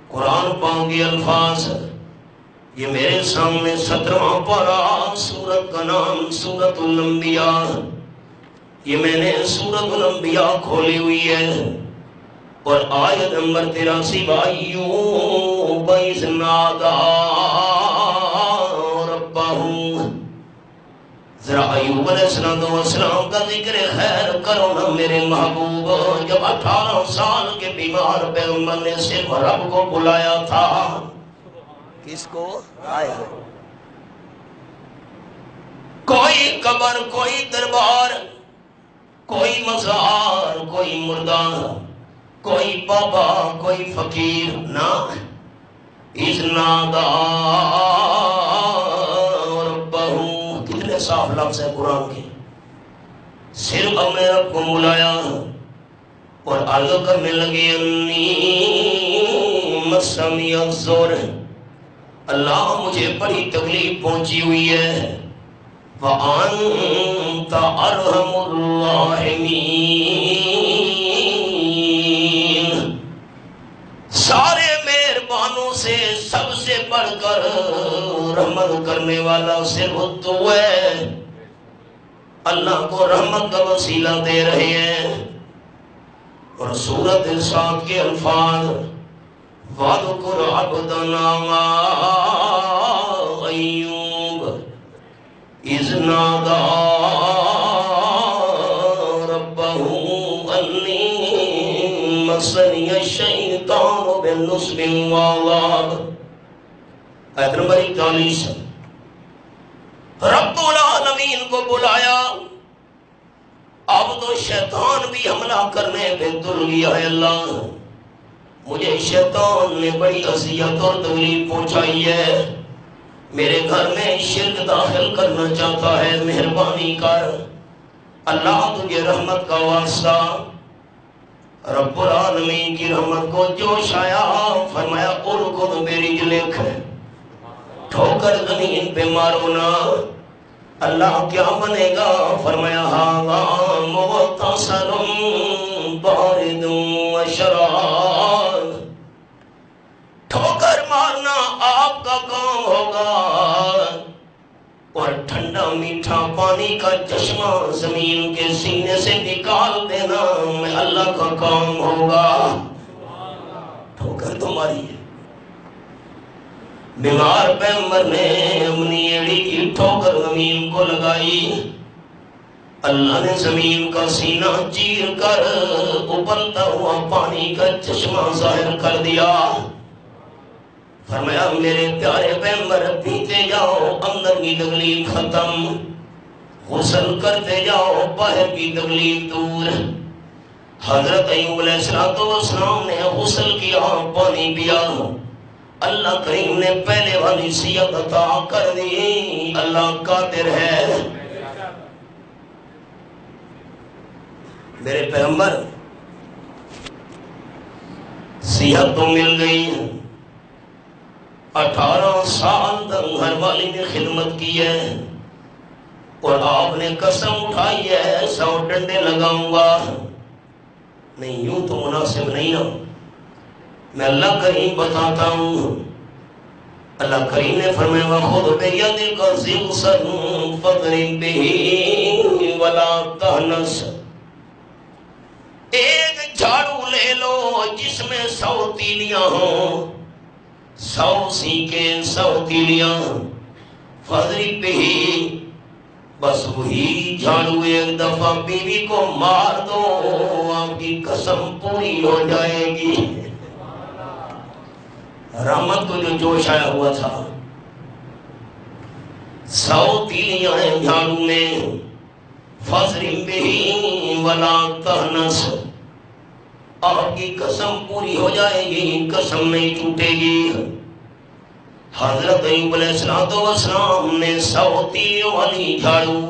قرآن پاک کے الفاظ یہ میرے سامنے 17واں پارہ سورت کا نام سورت الانبیاء. یہ میں نے سورت الانبیاء کھولی ہوئی ہے اور آیت نمبر 83 ایوب اذ نادی ربہ. ذرا ایوب علیہ السلام کا ذکر خیر کرو نا میرے محبوب. جب 18 سال کے بیمار پیغمبر نے صرف رب کو بلایا تھا. کس کو؟ آیا کوئی قبر کوئی دربار کوئی مزار کوئی مردار کوئی بابا کوئی فقیر نہ. اذ نادی ربہ کتنے صاف لفظ ہے قرآن کے. صرف اپنے رب کو بلایا اور عرض کرنے لگے انی مسنی الضر. اللہ مجھے بڑی تکلیف پہنچی ہوئی ہے. وَأَنْتَ أَرْحَمُ الرَّاحِمِينَ. سارے مہربانوں سے سب سے بڑھ کر رحمت کرنے والا صرف تو ہے. اللہ کو رحمت کا وسیلہ دے رہے ہیں. اور سورۃ الصاد کے الفاظ وَاذْكُرْ عَبْدَنَا أَيُّوبَ اذ نادى ربه أني مسني الشيطان بالنصب وعذاب. آیت نمبر 41. رب العالمین کو بلایا اب تو شیطان بھی حملہ کرنے پہ تل گیا ہے. اللہ مجھے شیطان نے بڑی اذیت اور تکلیف پہنچائی ہے. میرے گھر میں شرک داخل کرنا چاہتا ہے. مہربانی کر اللہ تجھے رحمت کا واسطہ. رب العالمین کی رحمت کو جوش آیا. فرمایا ارکض برجلک ٹھوکر زمین پہ مارو نا. اللہ کیا بنے گا؟ فرمایا ھذا مغتسل بارد وشراب. ٹھوکر مارنا آپ کا کام ہوگا اور ٹھنڈا میٹھا پانی کا چشمہ زمین کے سینے سے نکال دینا میں اللہ کا کام ہوگا. ٹھوکر تمہاری ہے. بیمار پیغمبر نے اپنی ایڑی کی ٹھوکر زمین کو لگائی. اللہ نے زمین کا سینہ چیر کر ابلتا ہوا پانی کا چشمہ ظاہر کر دیا. فرمایا میرے پیارے پیغمبر پیتے جاؤ اندر کی تکلیف ختم. غسل کرتے جاؤ باہر کی تکلیف دور. حضرت ایوب علیہ السلام نے غسل کیا پانی پیا. اللہ کریم نے پہلے والی صحت عطا کر دی. اللہ قادر ہے. میرے پیغمبر صحت تو مل گئی، 18 سال تک گھر والی نے خدمت کی ہے، اور آپ نے قسم اٹھائی ہے 100 ڈنڈے لگاؤں گا۔ نہیں، یوں تو مناسب نہیں نا، میں اللہ کریم بتاتا ہوں۔ اللہ کریم نے فرمایا وَخُذْ بِيَدِكَ ضِغْثًا فَاضْرِب بِهِ وَلَا تَحْنَثْ، ایک جھاڑو لے لو جس میں 100 تیلیاں ہوں، 100 سینکے، 100 تیلیاں، فَاضْرِب بِهِ، بس وہی جھاڑو ایک دفعہ بیوی کو مار دو، آپ کی قسم پوری ہو جائے گی۔ رحمت کو جو جوش آیا ہوا تھا، 100 تیلیاں ہیں جھاڑو میں، فَاضْرِب بِهِ وَلَا تَحْنَثْ، آپ کی قسم پوری ہو جائے گی، قسم نہیں ٹوٹے گی۔ حضرت ایوب علیہ السلام نے 100 تیلیوں والی جھاڑو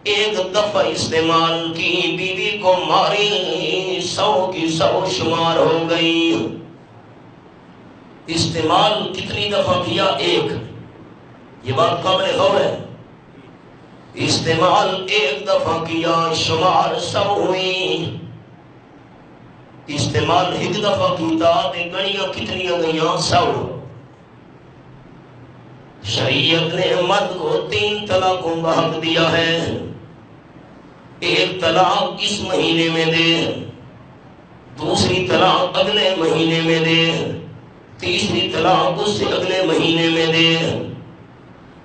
ایک دفعہ استعمال کی، بیوی کو ماری، 100 کی 100 شمار ہو گئی۔ استعمال کتنی دفعہ کیا؟ ایک، یہ بات قابل غور ہے۔ استعمال ایک دفعہ کیا، شمار 100 ہوئی۔ استعمال ایک دفعہ کیتا، گڑیاں کتنی گئیاں؟ 100۔ شریعت نے مرد کو 3 طلاقوں کا حق دیا ہے، ایک طلاق اس مہینے میں دے، دوسری طلاق اگلے مہینے میں دے، تیسری طلاق اس سے اگلے مہینے میں دے،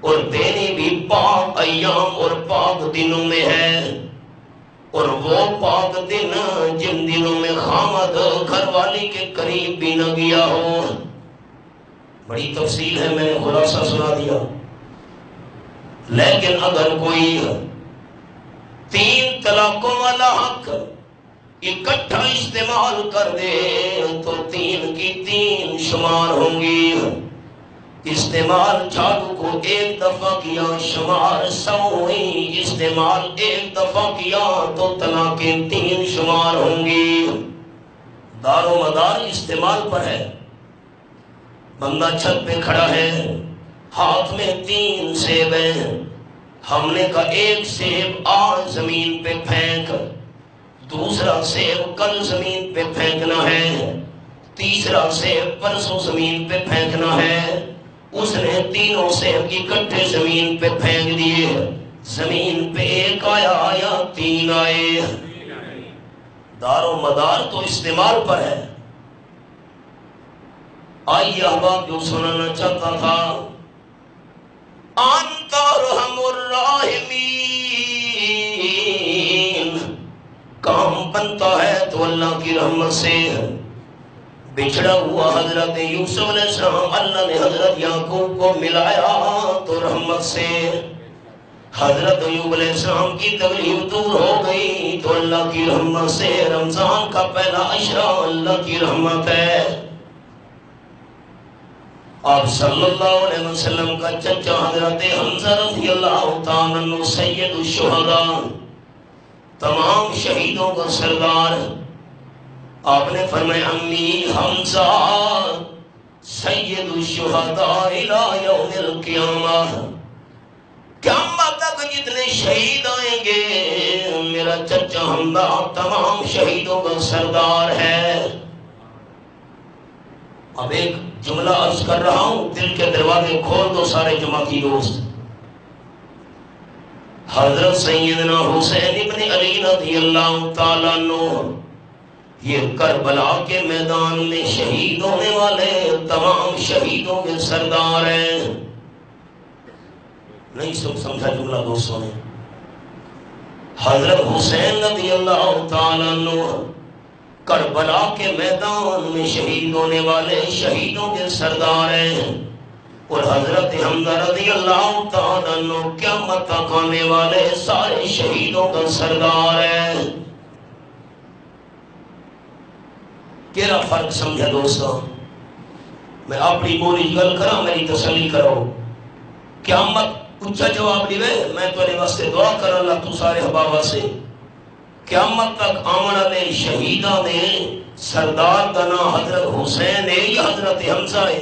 اور دینی بھی پاک ایام اور پاک دنوں میں ہے، اور وہ پاک دن جن دنوں میں خامد گھر والی کے قریب بھی نہ گیا ہو۔ بڑی تفصیل ہے، میں نے خلاصہ سنا دیا، لیکن اگر کوئی 3 طلاقوں والا حق اکٹھا استعمال کر دے تو 3 کی 3 شمار ہوں گی۔ استعمال جھاڑو کو ایک دفعہ کیا، شمار 100 ہوئی، استعمال ایک دفعہ کیا تو طلاقیں 3 شمار ہوں گی۔ دار و مدار استعمال پر ہے۔ بندہ چھت پہ کھڑا ہے، ہاتھ میں 3 سیب ہیں، ہم نے کہا ایک سیب آج زمین پہ پھینک، دوسرا سیب کل زمین پہ پھینکنا ہے، تیسرا سیب پرسوں زمین پہ پھینکنا ہے۔ اس نے 3 سیب اکٹھے زمین پہ پھینک دیے، زمین پہ ایک آیا یا 3 آئے۔ دار و مدار تو استعمال پر ہے۔ آئیے احباب، جو سنانا چاہتا تھا، انت ارحم الراحمین، کام بنتا ہے تو اللہ کی رحمت سے۔ بچھڑا ہوا حضرت یوسف علیہ السلام، اللہ نے حضرت یعقوب کو ملایا تو رحمت سے۔ حضرت ایوب علیہ السلام کی تکلیف دور ہو گئی تو اللہ کی رحمت سے۔ رمضان کا پہلا عشرہ اللہ کی رحمت ہے۔ آپ صلی اللہ علیہ وسلم کا چچا حضرت حمزہ رضی اللہ تعالیٰ عنہ سید الشہداء، تمام شہیدوں کا سردار، آپ نے فرمایا امی حمزہ سید الشہداء الی یوم القیامہ، قیامت تک جتنے شہید آئیں گے میرا چچا حمزہ تمام شہیدوں کا سردار ہے۔ اب ایک جملہ عرض کر رہا ہوں، دل کے دروازے کھول دو سارے جماعتی دوست۔ حضرت سیدنا حسین ابن علی رضی اللہ تعالیٰ عنہ یہ کربلا کے میدان میں شہید ہونے والے تمام شہیدوں کے سردار ہیں۔ نہیں سمجھا جملہ دوستوں نے؟ حضرت حسین رضی اللہ تعالیٰ عنہ کربلا کے میدان میں شہید ہونے والے شہیدوں کے سردار ہیں، اور حضرت حمزہ رضی اللہ تعالیٰ عنہ قیامت تک آنے والے سارے شہیدوں کا سردار ہیں۔ کیڑا فرق سمجھا دوستوں؟ میں اپنی بولی گل کرا، میری تسلی کرو۔ قیامت اچھا جواب دیوے، میں تو واسطے دعا کر اللہ تو سارے حبابہ سے قیامت تک آمن والے شہیداں نے سردار دا نام حضرت حسین ہے یا حضرت حمزہ ہے؟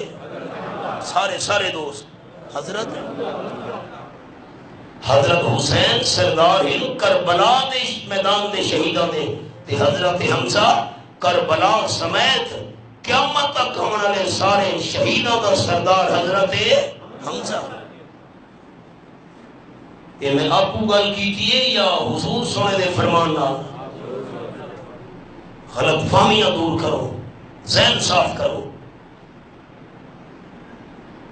سارے دوست حضرت حسین سردار کربلا دے میدان دے شہیداں دے تے حضرت حمزہ کربلا سمیت قیامت تک آمن والے سارے شہیداں دا سردار حضرت حمزہ۔ یہ میں آپ کو گل کی تھی یا حضور سونے دے فرمان نال؟ غلط فہمیاں دور کرو، ذہن صاف کرو۔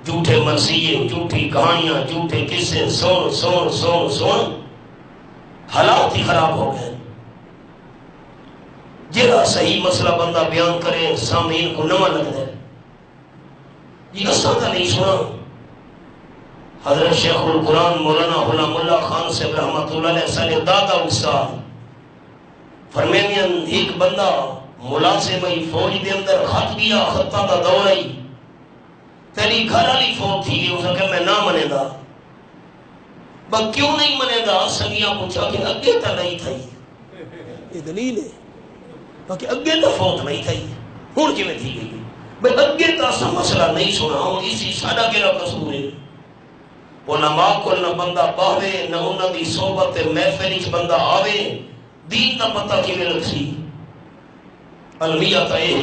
جھوٹے مرثیے، جھوٹی کہانیاں، جھوٹے قصے سن حالات ہی خراب ہو گئے۔ جہاں صحیح مسئلہ بندہ بیان کرے سامعین کو نواں لگتا ہے، یہ اساں کا نہیں سنا۔ حضرت شیخ القرآن مولانا غلام اللہ خان سے رحمت اللہ علیہ سارے دادا استاد فرمیندے ایک بندہ ملازمئی فوج دے اندر خط گیا، خطاں دا دور آئی، تیری گھر والی فوج تھی، اس نے کہا میں نہ منے گا۔ بس کیوں نہیں منے گا؟ سنگیاں پوچھا کہ اگے تا نہیں تھا، یہ دلیل ہے کہ اگے تا فوت نہیں تھا، ہوں کی میں تھی گئی بھئی اگے تا سا مسئلہ نہیں سنا، اسی سادہ کیرا قصور ہے۔ علماء کو نہ بندہ باہوے، نہ انہاں دی صحبت محفل وچ بندہ آوے، دین دا پتہ کیویں لگسی؟ المیہ تا یہ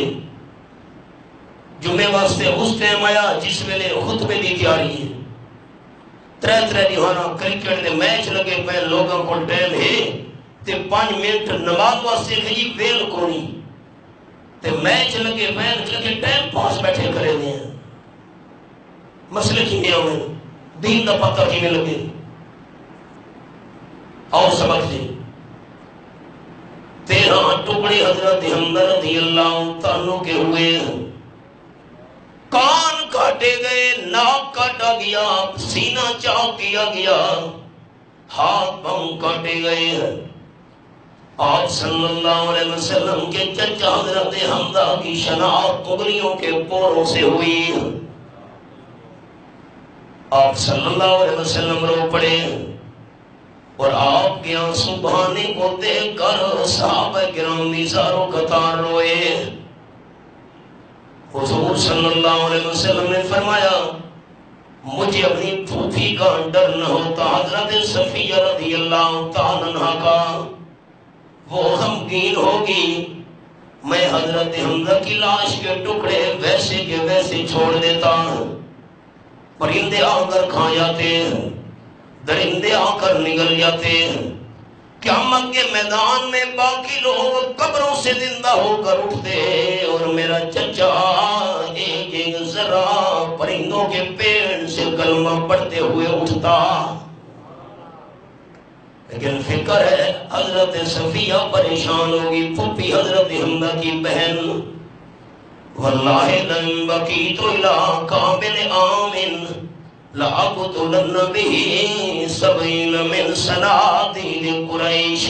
جمعے واسطے اس ٹائم آیا جس ویلے خطبے دی تیاری ہے، ترے دیوانہ کرکٹ دے میچ لگے پہ لوگوں کو ٹائم ہے تے 5 منٹ نماز واسطے کہیں ویل کونی تے میچ لگے پہ ٹائم پاس بیٹھے کرے دیں۔ مسئلے کی میں ہوئے دین دا پتہ کی میں لگے اور سبق دے 13 ٹکڑے حضرت حمزہ رضی اللہ تعالیٰ کے ہوئے، کان کاٹے گئے، ناک کاٹا گیا، سینہ چاک کیا گیا، ہاتھ پاؤں کاٹے گئے۔ آپ صلی اللہ علیہ وسلم کے چچا حضرت حمزہ کی شناخت مغلیوں کے پوروں سے ہوئی۔ آپ صلی اللہ علیہ وسلم رو پڑے اور آپ کے آنسو بہانے کو دیکھ کر صحابہ کرام نثارو قطار روئے۔ حضور صلی اللہ علیہ وسلم نے فرمایا مجھے اپنی پھوپھی کا ڈر نہ ہوتا، حضرت صفیہ رضی اللہ تعالیٰ عنہ کا، وہ غمگین ہوگی، میں حضرت حمزہ کی لاش کے ٹکڑے ویسے کے ویسے چھوڑ دیتا ہوں، پرندے آ کر کھا جاتے ہیں، درندے آ کر نگل جاتے ہیں، قیامت کے میدان میں باقی لوگ قبروں سے زندہ ہو کر اٹھتے اور میرا چچا ایک ذرا پرندوں کے پیڑ سے کلمہ پڑھتے ہوئے اٹھتا۔ لیکن فکر ہے حضرت صفیہ پریشان ہوگی، پھوپھی حضرت حمزہ کی بہن، واللہ لن بقیت الی قابل آمن لأقتلن به 70 من صنادیل قریش۔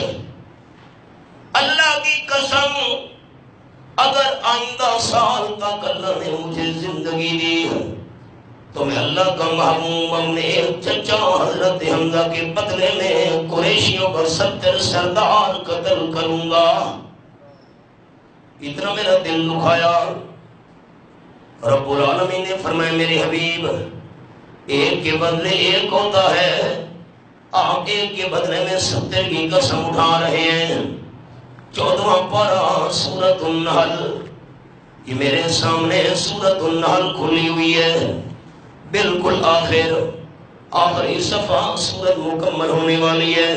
اللہ کی قسم اگر آئندہ سال تک اللہ نے مجھے زندگی دی تو میں اللہ کا محبوب اپنے ایک چچا حضرت حمزہ کے بدلے میں قریشیوں کا 70 سردار قتل کروں گا۔ اتنا میرا دل دکھایا۔ رب العالمین نے فرمایا میرے حبیب ایک کے بدلے ایک ہوتا ہے، آپ ایک کے بدلے میں 70 کی قسم اٹھا رہے ہیں۔ 14واں پارہ سورۃ النحل، یہ میرے سامنے سورۃ النحل کھلی ہوئی ہے، بالکل آخری صفحہ سورت مکمل ہونے والی ہے۔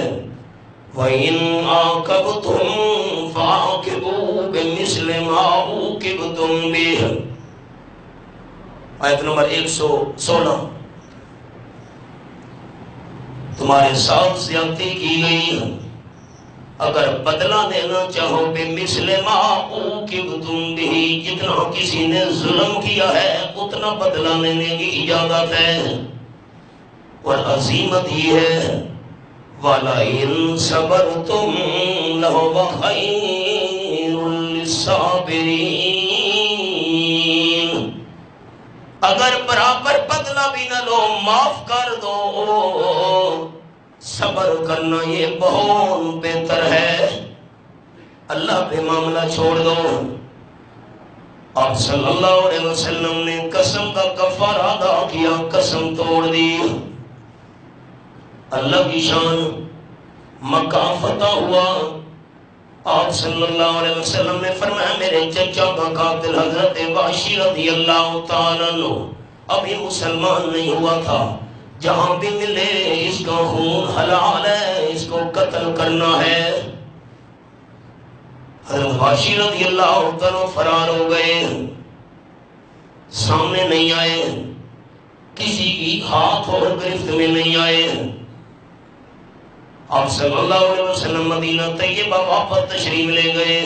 وَإِنْ عَاقَبْتُمْ فَعَاقِبُوا بِمِثْلِ مَا عُوقِبْتُمْ بِهِ، آیت نمبر 116۔ تمہارے ساتھ زیادتی کی گئی، اگر بدلہ دینا چاہو بِمِثْلِ مَا عُوقِبْتُمْ بِهِ، جتنا کسی نے ظلم کیا ہے اتنا بدلہ لینے کی اجازت ہے، اور عظیمت یہ ہے وَلَئِن صَبَرْتُمْ لَهُوَ خَيْرٌ لِلصَّابِرِينَ، اگر برابر بدلہ بھی نہ لو معاف کر دو، صبر کرنا یہ بہت بہتر ہے۔ اللہ پہ معاملہ چھوڑ دو۔ آپ صلی اللہ علیہ وسلم نے قسم کا کفارہ ادا کیا، قسم توڑ دی۔ اللہ کی شان، مکہ فتح ہوا، آپ صلی اللہ علیہ وسلم نے فرمایا میرے چچا کا قاتل حضرت وحشی رضی اللہ تعالیٰ عنہ ابھی مسلمان نہیں ہوا تھا، جہاں بھی ملے اس کا خون حلال ہے، اس کو قتل کرنا ہے۔ حضرت وحشی رضی اللہ تعالیٰ فرار ہو گئے، سامنے نہیں آئے، کسی کی ہاتھ اور گرفت میں نہیں آئے۔ آپ صلی اللہ علیہ وسلم مدینہ طیبہ واپس تشریف لے گئے۔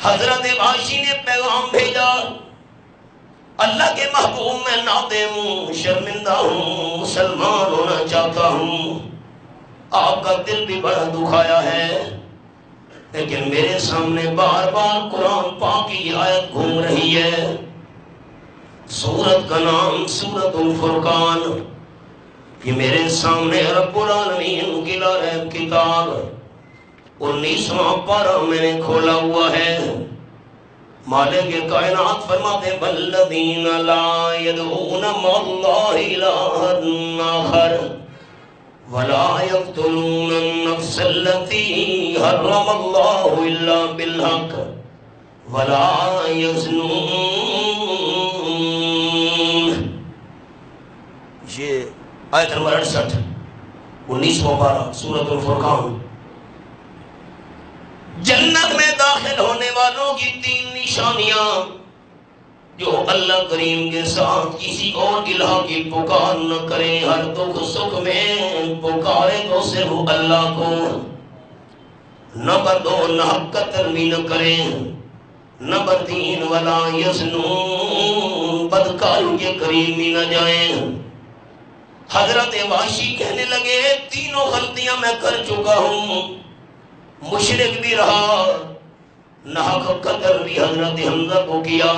حضرت وحشی نے پیغام بھیجا، اللہ کے محبوب میں نادم ہوں، شرمندہ ہوں، مسلمان ہونا چاہتا ہوں، آپ کا دل بھی بڑا دکھایا ہے، لیکن میرے سامنے بار بار قرآن پاک کی آیت گھوم رہی ہے۔ سورت کا نام سورت الفرقان، یہ میرے سامنے رب العالمین کی لاریب کتاب 19واں پارہ میں نے کھولا ہوا ہے۔ مالک کائنات فرماتے والذین لا يدعون مع اللہ الہا آخر ولا يقتلون النفس التي حرم اللہ الا بالحق ولا يزنون۔ یہ آیت نمبر 68، 19واں پارہ سورۃ الفرقان۔ جنت میں داخل ہونے والوں کی 3 نشانیاں جو اللہ کریم کے ساتھ کسی اور الہ کی پکار نہ کرے، ہر دکھ سکھ میں پکارے تو صرف اللہ کو، نمبر 2 ناحق قتل بھی نہ کرے، نمبر 3 ولا یزنون، بدکاری کے قریب بھی نہ جائیں۔ حضرت وحشی کہنے لگے تینوں غلطیاں میں کر چکا ہوں، مشرک بھی رہا، ناحق قتل بھی حضرت حمزہ کو کیا،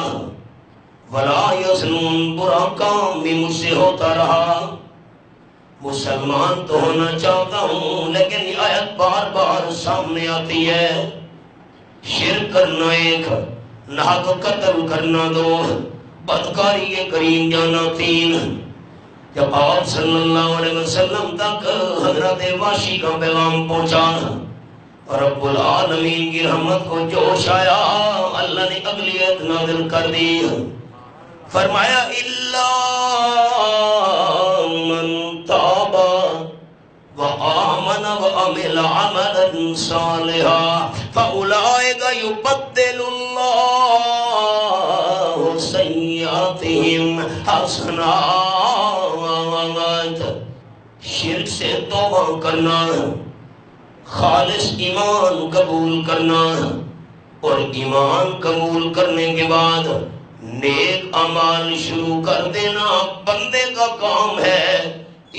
ولا یزنون برا کام بھی مجھ سے ہوتا رہا، مسلمان تو ہونا چاہتا ہوں لیکن یہ آیت بار بار سامنے آتی ہے، شرک کرنا 1، ناحق قتل کرنا 2، بدکاری کے قریب جانا 3۔ جب آپ صلی اللہ علیہ وسلم تک حضرت وحشی کا پیغام پہنچا، رب العالمین کی رحمت کو جوش آیا، اللہ نے اگلی آیت نازل کر دی، فرمایا الا من تاب وآمن وعمل عملا صالحا فاولئک یبدل اللہ سیئاتہم حسنات۔ شرک سے توبہ کرنا، خالص ایمان قبول کرنا، اور ایمان قبول کرنے کے بعد نیک اعمال شروع کر دینا بندے کا کام ہے،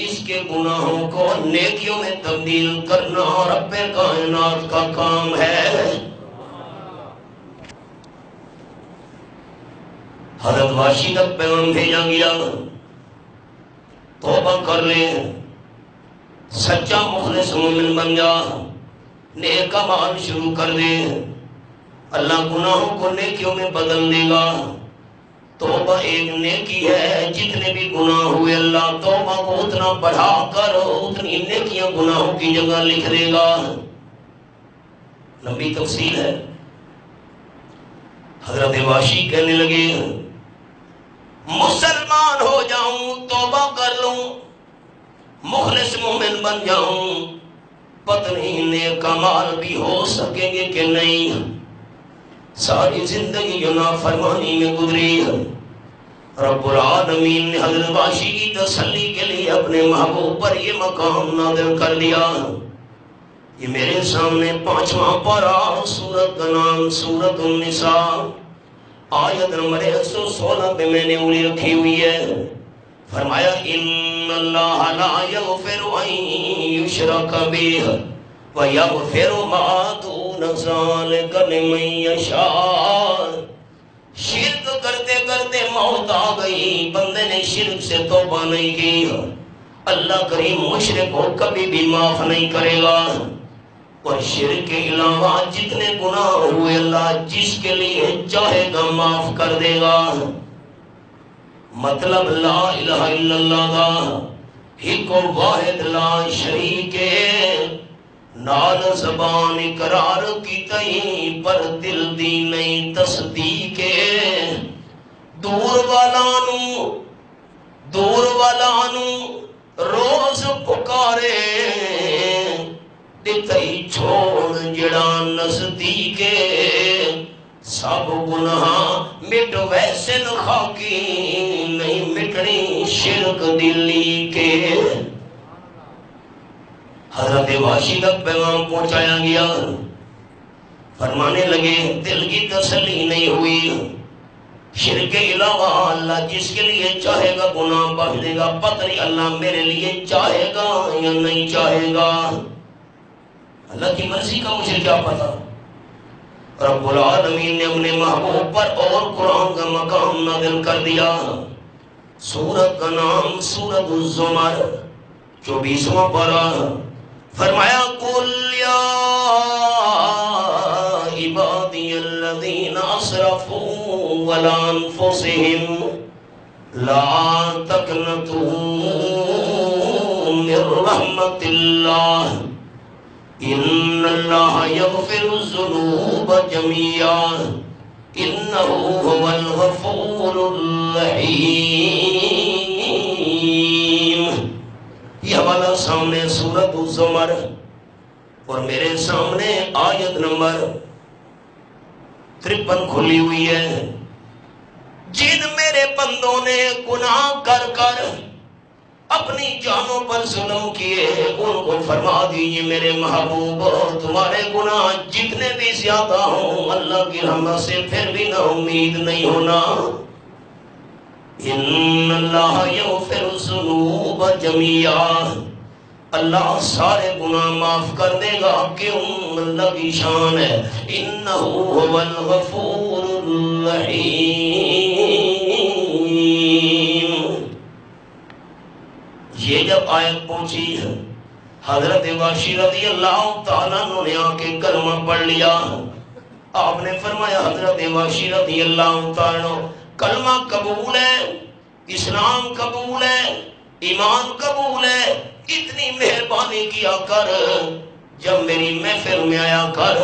اس کے گناہوں کو نیکیوں میں تبدیل کرنا رب کائنات کا کام ہے۔ حضرت وحشی تک پیغام بھیجا گیا، توبہ کر لے، سچا مخلص مومن بن جا، نیک اعمال شروع کر دے، اللہ گناہوں کو نیکیوں میں بدل دے گا۔ توبہ ایک نیکی ہے، جتنے بھی گناہ ہوئے اللہ توبہ کو اتنا بڑھا کر اتنی نیکیاں گناہوں کی جگہ لکھ دے گا۔ لمبی تفصیل ہے۔ حضرت وحشی کہنے لگے مسلمان ہو جاؤں، توبہ کر لوں، مخلص مومن بن جاؤں، پتہ نہیں نیک اعمال بھی ہو سکیں گے کہ نہیں۔ ساری زندگی جو نافرمانی میں گزری، رب العالمین نے حضرت وحشی کی تسلی کے لیے اپنے محبوب پر یہ مقام نازل کر دیا۔ یہ میرے سامنے 5واں پارہ، سورت کا نام سورت النساء، آیت نمبر 116 پہ میں نے انگلی رکھی ہوئی ہے۔ فرمایا ان اللہ لا یغفر ان یشرک بہ ویغفر ما دون ذلک لمن یشاء۔ شرک کرتے کرتے موت آ گئی، بندے نے شرک سے توبہ نہیں کی، اللہ کریم مشرک کو کبھی بھی معاف نہیں کرے گا۔ اور شرک کے علاوہ جتنے گناہ ہوئے اللہ جس کے لیے چاہے گا معاف کر دے گا۔ مطلب لا الہ الا اللہ دا ایک واحد لا شریک نال زبان اقرار کی تئیں پر دل دی نہیں تصدیق دور والانو روز پکارے دتئی چھوڑ جڑا نزدیک سب گناہ مٹ ویسے خاکی نہیں مٹنی شرک دلی کے۔ حضرت واشی تک پیغام پہنچایا گیا، فرمانے لگے دل کی تسلی نہیں ہوئی، شرک کے علاوہ اللہ جس کے لیے چاہے گا گناہ بخش دے گا، پتہ نہیں اللہ میرے لیے چاہے گا یا نہیں چاہے گا، اللہ کی مرضی کا مجھے کیا پتا۔ رب العالمین نے اپنے محبوب پر اور قرآن کا مقام نازل کر دیا۔ سورت کا نام سورت الزمر، 24واں پارہ، فرمایا قل یا عبادی الذین اسرفوا علی انفسہم لا تقنطوا من رحمت اللہ ان اللہ یغفر الذنوب جميعا انہ هو الغفور الرحیم۔ یہ حوالہ سامنے سورۃ الزمر اور میرے سامنے آیت نمبر 53 کھلی ہوئی ہے۔ جن میرے بندوں نے گناہ کر کر اپنی جانوں پر ظلم کیے ان کو فرما دیجیے میرے محبوب تمہارے گناہ جتنے بھی زیادہ ہوں اللہ کی رحمت سے پھر بھی نہ امید نہیں ہونا۔ ان اللہ یغفر الذنوب جميعا، اللہ سارے گناہ معاف کر دے گا، کیوں اللہ کی شان ہے انہ هو الغفور الرحیم۔ یہ جب آیت پہنچی حضرت واشی رضی اللہ تعالیٰ نے آ کے کلمہ پڑھ لیا۔ آپ نے فرمایا حضرت واشی رضی اللہ تعالیٰ کلمہ قبول ہے، اسلام قبول ہے، ایمان قبول ہے، اتنی مہربانی کیا کر جب میری محفل میں آیا کر،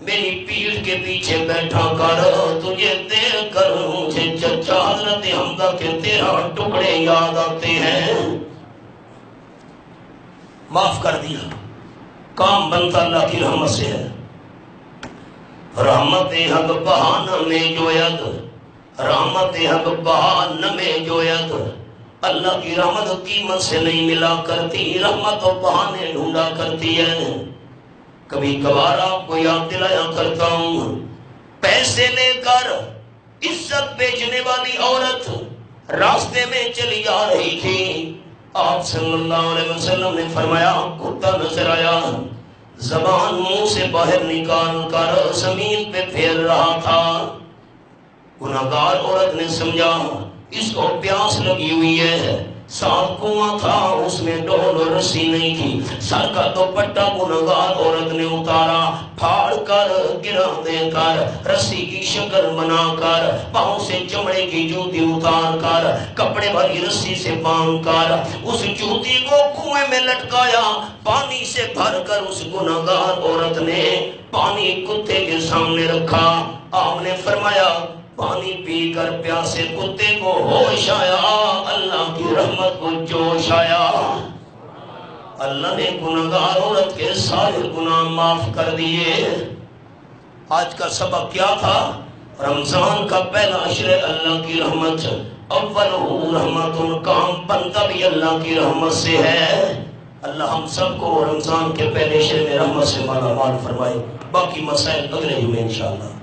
میری پیٹھ کے پیچھے بیٹھا کر، تجھے دیکھ کر مجھے چچا حضرت حمزہ کے 13 ٹکڑے یاد آتے ہیں۔ معاف کر دیا، کام بنتا اللہ کی رحمت سے ہے۔ رحمت حق بہانہ میں جوید، رحمت حق بہانہ میں جوید، اللہ کی رحمت قیمت سے نہیں ملا کرتی، رحمت و بہانے ڈھونڈا کرتی ہے۔ کبھی کبھار آپ کو یاد دلایا کرتا ہوں، پیسے لے کر عزت بیچنے والی عورت راستے میں چلی جا رہی تھی، آپ صلی اللہ علیہ وسلم نے فرمایا کتا نظر آیا، زبان منہ سے باہر نکال کر زمین پہ پھیر رہا تھا۔ گناہگار عورت نے سمجھا اس کو پیاس لگی ہوئی ہے، ساتھ کنواں تھا اس میں ڈول اور رسی نہیں تھی، سر کا دوپٹہ گناہگار عورت نے اتارا، پھاڑ کر گرا دے کر رسی کی شکل بنا کر پاؤں سے چمڑے کی جوتی اتار کر کپڑے والی رسی سے باندھ کر اس جوتی کو کنویں میں لٹکایا، پانی سے بھر کر اس گناہگار عورت نے پانی کتے کے سامنے رکھا۔ آپ نے فرمایا پانی پی کر پیاسے کتے کو ہوش آیا، اللہ کی رحمت کو جوش آیا، اللہ نے گناہگار عورت کے سارے گناہ معاف کر دیے۔ آج کا سبق کیا تھا؟ رمضان کا پہلا عشر اللہ کی رحمت، اول رحمت، کام بنتا بھی اللہ کی رحمت سے ہے۔ اللہ ہم سب کو رمضان کے پہلے عشر میں رحمت سے مالا مال فرمائے۔ باقی مسائل اگلے جمعے انشاءاللہ۔